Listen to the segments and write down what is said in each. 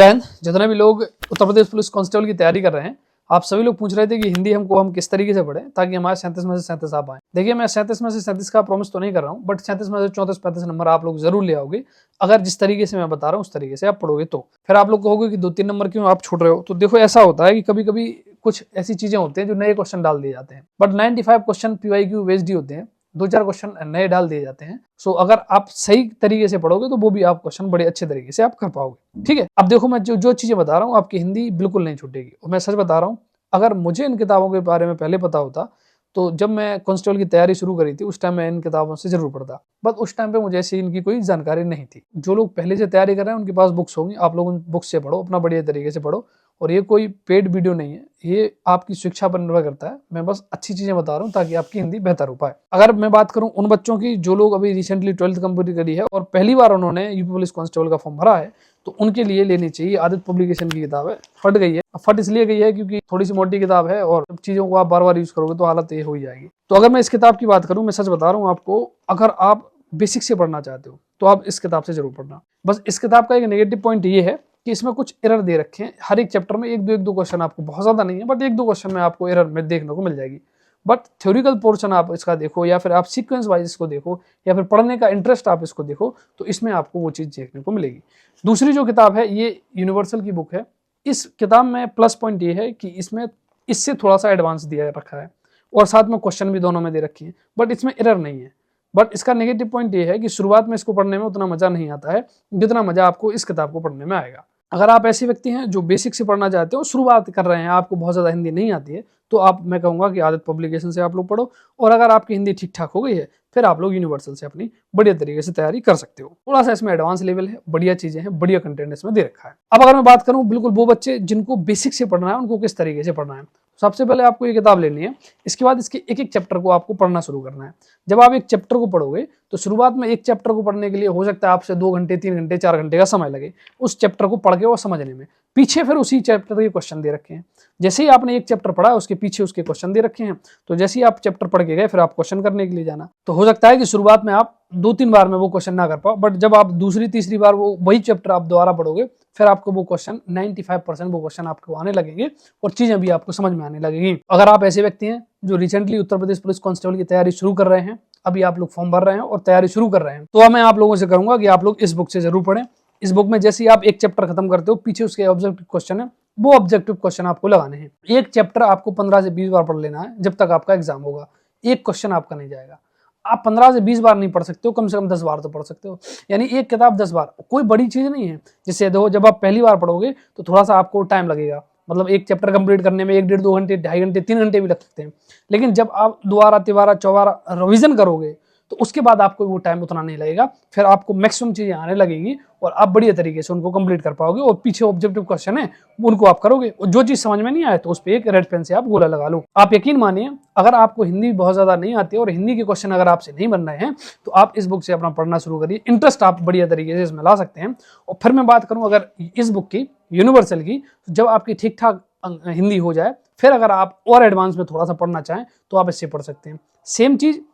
जितने भी लोग उत्तर प्रदेश पुलिस कांस्टेबल की तैयारी कर रहे हैं, आप सभी लोग पूछ रहे थे कि हिंदी हम किस तरीके से पढ़ें ताकि हमारे 37 में से 37 आ पाए। देखिए, मैं 37 में से 37 का प्रॉमिस तो नहीं कर रहा हूँ, बट 37 में से 34-35 नंबर आप लोग जरूर ले आओगे अगर जिस तरीके से मैं बता रहा हूँ उस तरीके से आप पढ़ोगे तो। फिर आप लोग कहोगे कि 2-3 नंबर क्यों आप छोड़ रहे हो। तो देखो, ऐसा होता है कि कभी कभी कुछ ऐसी चीजें होती हैं जो नए क्वेश्चन डाल दिए जाते हैं, बट 95 क्वेश्चन PYQ बेस्ड ही होते हैं, 2-4 क्वेश्चन नए डाल दिए जाते हैं। सो अगर आप सही तरीके से पढ़ोगे तो वो भी आप क्वेश्चन बड़े अच्छे तरीके से आप कर पाओगे। ठीक है, अब देखो, मैं जो चीजें बता रहा हूँ आपकी हिंदी बिल्कुल नहीं छूटेगी, और मैं सच बता रहा हूँ। अगर मुझे इन किताबों के बारे में पहले पता होता तो जब मैं कांस्टेबल की तैयारी शुरू करी थी उस टाइम मैं इन किताबों से जरूर पढ़ता, बट उस टाइम पे मुझे ऐसी इनकी कोई जानकारी नहीं थी। जो लोग पहले से तैयारी कर रहे हैं उनके पास बुक्स होंगी, आप लोग उन बुक्स से पढ़ो, अपना बढ़िया तरीके से पढ़ो। और ये कोई पेड वीडियो नहीं है, ये आपकी शिक्षा पर निर्भर करता है। मैं बस अच्छी चीजें बता रहा हूँ ताकि आपकी हिंदी बेहतर हो पाए। अगर मैं बात करूँ उन बच्चों की जो लोग अभी रिसेंटली 12th कंप्लीट करी है और पहली बार उन्होंने यूपी पुलिस कांस्टेबल का फॉर्म भरा है, तो उनके लिए लेनी चाहिए आदित्य पब्लिकेशन की किताब है। फट गई है, फट इसलिए गई है क्योंकि थोड़ी सी मोटी किताब है और चीजों को आप बार बार यूज करोगे तो हालत ये हो ही जाएगी। तो अगर मैं इस किताब की बात करूं, मैं सच बता रहा हूं आपको, अगर आप बेसिक से पढ़ना चाहते हो तो आप इस किताब से जरूर पढ़ना। बस इस किताब का एक नेगेटिव पॉइंट ये है कि इसमें कुछ एरर दे रखे हैं। हर एक चैप्टर में एक दो क्वेश्चन, आपको बहुत ज्यादा नहीं है बट 1-2 क्वेश्चन में आपको एरर में देखने को मिल जाएगी। बट थ्योरिकल पोर्शन आप इसका देखो, या फिर आप सीक्वेंस वाइज इसको देखो, या फिर पढ़ने का इंटरेस्ट आप इसको देखो, तो इसमें आपको वो चीज देखने को मिलेगी। दूसरी जो किताब है ये यूनिवर्सल की बुक है। इस किताब में प्लस पॉइंट ये है कि इसमें इससे थोड़ा सा एडवांस दिया रखा है और साथ में क्वेश्चन भी दोनों में दे रखी है, बट इसमें एरर नहीं है। बट इसका नेगेटिव पॉइंट ये है कि शुरुआत में इसको पढ़ने में उतना मजा नहीं आता है जितना मजा आपको इस किताब को पढ़ने में आएगा। अगर आप ऐसे व्यक्ति हैं जो बेसिक से पढ़ना चाहते हो, शुरुआत कर रहे हैं, आपको बहुत ज्यादा हिंदी नहीं आती है, तो आप, मैं कहूंगा कि आदित्य पब्लिकेशन से आप लोग पढ़ो। और अगर आपकी हिंदी ठीक ठाक हो गई है फिर आप लोग यूनिवर्सल से अपनी बढ़िया तरीके से तैयारी कर सकते हो। थोड़ा सा इसमें एडवांस लेवल है, बढ़िया चीजें हैं, बढ़िया कंटेंट इसमें दे रखा है। अब अगर मैं बात करूं बिल्कुल वो बच्चे जिनको बेसिक से पढ़ना है उनको किस तरीके से पढ़ना है, सबसे पहले आपको ये किताब लेनी है। इसके बाद इसके एक एक चैप्टर को आपको पढ़ना शुरू करना है। जब आप एक चैप्टर को पढ़ोगे तो शुरुआत में एक चैप्टर को पढ़ने के लिए हो सकता है आपसे 2 घंटे 3 घंटे 4 घंटे का समय लगे उस चैप्टर को पढ़ के और समझने में। पीछे फिर उसी चैप्टर के क्वेश्चन दे रखे हैं। जैसे ही आपने एक चैप्टर पढ़ा उसके पीछे उसके क्वेश्चन दे रखे हैं, तो जैसे ही आप चैप्टर पढ़ के गए फिर आप क्वेश्चन करने के लिए जाना। तो हो सकता है कि शुरुआत में आप 2-3 बार में वो क्वेश्चन ना कर पाओ, बट जब आप दूसरी तीसरी बार वो वही चैप्टर आप दोबारा पढ़ोगे फिर आपको वो क्वेश्चन 95% वो क्वेश्चन आपको आने लगेंगे और चीजें भी आपको समझ में आने लगेंगी। अगर आप ऐसे व्यक्ति हैं जो recently Uttar Pradesh police constable की तैयारी शुरू कर रहे हैं, अभी आप लोग फॉर्म भर रहे हैं और तैयारी शुरू कर रहे हैं, तो मैं आप लोगों से कहूंगा कि आप लोग इस बुक से जरूर पढ़ें। इस बुक में जैसे ही आप एक चैप्टर खत्म करते हो पीछे उसके ऑब्जेक्टिव क्वेश्चन है, वो ऑब्जेक्टिव क्वेश्चन आपको लगाने हैं। एक चैप्टर आपको 15 से 20 बार पढ़ लेना है जब तक आपका एग्जाम होगा। एक क्वेश्चन आपका नहीं जाएगा। आप 15 से 20 बार नहीं पढ़ सकते हो, कम से कम 10 बार तो पढ़ सकते हो, यानी एक किताब 10 बार, कोई बड़ी चीज नहीं है। जैसे देखो, जब आप पहली बार पढ़ोगे तो थोड़ा सा आपको टाइम लगेगा, मतलब एक चैप्टर कंप्लीट करने में 1-1.5-2 घंटे, 2.5 घंटे, 3 घंटे भी लग सकते हैं। लेकिन जब आप दोबारा तिबारा चौबारा रिवीजन करोगे तो उसके बाद आपको वो टाइम उतना नहीं लगेगा, फिर आपको मैक्सिमम चीजें आने लगेंगी और आप बढ़िया तरीके से उनको कंप्लीट कर पाओगे। और पीछे ऑब्जेक्टिव क्वेश्चन है उनको आप करोगे, और जो चीज समझ में नहीं आए तो उस पर एक रेड पेन से आप गोला लगा लो। आप यकीन मानिए, अगर आपको हिंदी बहुत ज्यादा नहीं आती है और हिंदी के क्वेश्चन अगर आपसे नहीं बन रहे हैं तो आप इस बुक से अपना पढ़ना शुरू करिए। इंटरेस्ट आप बढ़िया तरीके से इसमें ला सकते हैं। और फिर मैं बात करूं अगर इस बुक की यूनिवर्सल की, जब आपकी ठीक ठाक हिंदी हो जाए फिर अगर आप और एडवांस में थोड़ा सा पढ़ना चाहें तो आप इससे पढ़ सकते हैं। सेम चीज,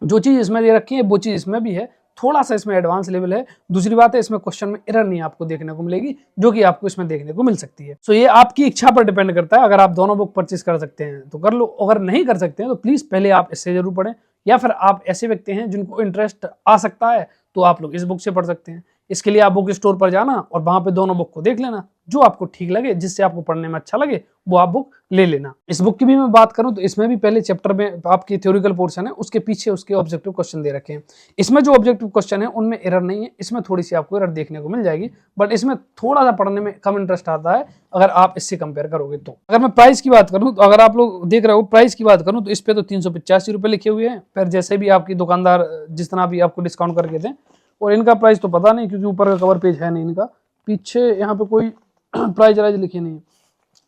जो चीज इसमें दे रखी है वो चीज इसमें भी है, थोड़ा सा इसमें एडवांस लेवल है। दूसरी बात है, इसमें क्वेश्चन में एरर नहीं आपको देखने को मिलेगी जो कि आपको इसमें देखने को मिल सकती है। सो ये आपकी इच्छा पर डिपेंड करता है। अगर आप दोनों बुक परचेज कर सकते हैं तो कर लो, अगर नहीं कर सकते हैं तो प्लीज पहले आप इससे जरूर पढ़ें। या फिर आप ऐसे व्यक्ति हैं जिनको इंटरेस्ट आ सकता है तो आप लोग इस बुक से पढ़ सकते हैं। इसके लिए आप बुक स्टोर पर जाना और वहां पे दोनों बुक को देख लेना, जो आपको ठीक लगे, जिससे आपको पढ़ने में अच्छा लगे वो आप बुक ले लेना। इस बुक की भी मैं बात करूं तो इसमें भी पहले चैप्टर में आपकी थ्योरिकल पोर्शन है, उसके पीछे उसके ऑब्जेक्टिव क्वेश्चन दे रखे हैं। इसमें जो ऑब्जेक्टिव क्वेश्चन है उनमें एरर नहीं है, इसमें थोड़ी सी आपको एरर देखने को मिल जाएगी, बट इसमें थोड़ा सा पढ़ने में कम इंटरेस्ट आता है अगर आप इससे कंपेयर करोगे तो। अगर मैं प्राइस की बात करूं तो अगर आप लोग देख रहे हो प्राइस की बात करूं तो इस पे तो 385 रुपए लिखे हुए हैं, फिर जैसे भी आपकी दुकानदार जितना भी आपको डिस्काउंट करके दें। और इनका प्राइस तो पता नहीं क्योंकि ऊपर का कवर पेज है नहीं इनका, पीछे यहाँ पे कोई प्राइस राइज लिखे नहीं,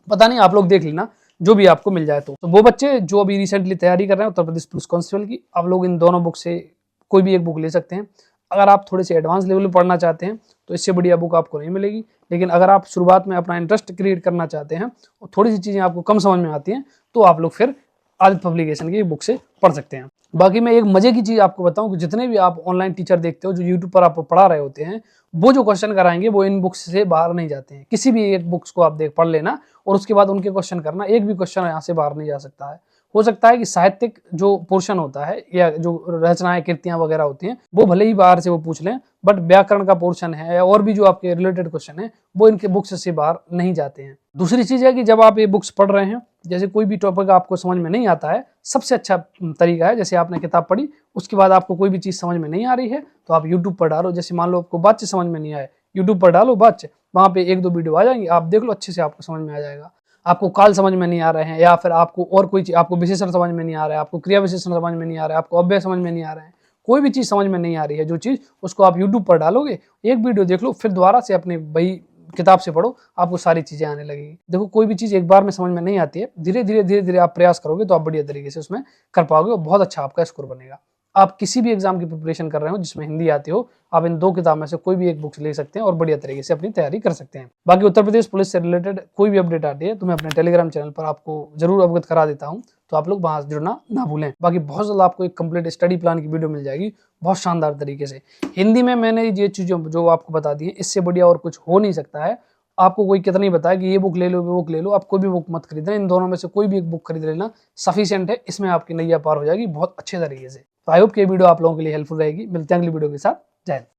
पता नहीं, आप लोग देख लेना जो भी आपको मिल जाए। तो वो बच्चे जो अभी रिसेंटली तैयारी कर रहे हैं उत्तर प्रदेश पुलिस कांस्टेबल की, आप लोग इन दोनों बुक से कोई भी एक बुक ले सकते हैं। अगर आप थोड़े से एडवांस लेवल में पढ़ना चाहते हैं तो इससे बढ़िया बुक आपको नहीं मिलेगी, लेकिन अगर आप शुरुआत में अपना इंटरेस्ट क्रिएट करना चाहते हैं और थोड़ी सी चीजें आपको कम समझ में आती हैं तो आप लोग फिर आदित्य पब्लिकेशन की बुक से पढ़ सकते हैं। बाकी मैं एक मजे की चीज आपको बताऊं कि जितने भी आप ऑनलाइन टीचर देखते हो जो यूट्यूब पर आपको पढ़ा रहे होते हैं, वो जो क्वेश्चन कराएंगे वो इन बुक्स से बाहर नहीं जाते हैं। किसी भी एक बुक्स को आप देख पढ़ लेना और उसके बाद उनके क्वेश्चन करना, एक भी क्वेश्चन यहाँ से बाहर नहीं जा सकता है। हो सकता है कि साहित्यिक जो पोर्शन होता है या जो रचनाएं कृतियां वगैरह होती हैं वो भले ही बाहर से वो पूछ लें, बट व्याकरण का पोर्शन है या और भी जो आपके रिलेटेड क्वेश्चन है वो इनके बुक्स से बाहर नहीं जाते हैं। दूसरी चीज है कि जब आप ये बुक्स पढ़ रहे हैं, जैसे कोई भी टॉपिक आपको समझ में नहीं आता है, सबसे अच्छा तरीका है, जैसे आपने किताब पढ़ी उसके बाद आपको कोई भी चीज समझ में नहीं आ रही है तो आप यूट्यूब पर डालो। जैसे मान लो आपको वाच्य समझ में नहीं आए, यूट्यूब पर डालो वाच्य, वहां पे 1-2 वीडियो आ जाएंगे, आप देख लो, अच्छे से आपको समझ में आ जाएगा। आपको काल समझ में नहीं आ रहे हैं या फिर आपको और कोई चीज, आपको विशेषण समझ में नहीं आ रहा है, आपको क्रिया विशेषण समझ में नहीं आ रहा है, आपको अव्यय समझ में नहीं आ रहे हैं, कोई भी चीज समझ में नहीं आ रही है जो चीज, उसको आप यूट्यूब पर डालोगे, एक वीडियो देख लो, फिर दोबारा से अपने वही किताब से पढ़ो, आपको सारी चीजें आने लगेगी। देखो कोई भी चीज एक बार में समझ में नहीं आती है, धीरे धीरे आप प्रयास करोगे तो आप बढ़िया तरीके से उसमें कर पाओगे और बहुत अच्छा आपका स्कोर बनेगा। आप किसी भी एग्जाम की प्रिपरेशन कर रहे हो जिसमें हिंदी आती हो, आप इन 2 किताब में से कोई भी एक बुक ले सकते हैं और बढ़िया तरीके से अपनी तैयारी कर सकते हैं। बाकी उत्तर प्रदेश पुलिस से रिलेटेड कोई भी अपडेट आती है तो मैं अपने टेलीग्राम चैनल पर आपको जरूर अवगत करा देता हूँ, तो आप लोग वहां से जुड़ना ना भूलें। बाकी बहुत जल्द आपको एक कंप्लीट स्टडी प्लान की वीडियो मिल जाएगी बहुत शानदार तरीके से हिंदी में। मैंने ये चीजें जो आपको बता दी है, इससे बढ़िया और कुछ हो नहीं सकता है। आपको कोई कितना ही बताया कि ये बुक ले लो, वो बुक ले लो, आप कोई भी बुक मत खरीदना, इन दोनों में से कोई भी एक बुक खरीद लेना सफिशिएंट है, इसमें आपकी नैया पार हो जाएगी बहुत अच्छे तरीके से। तो आई होप कि ये वीडियो आप लोगों के लिए हेल्पफुल रहेगी। मिलते हैं अगली वीडियो के साथ। जय हिंद।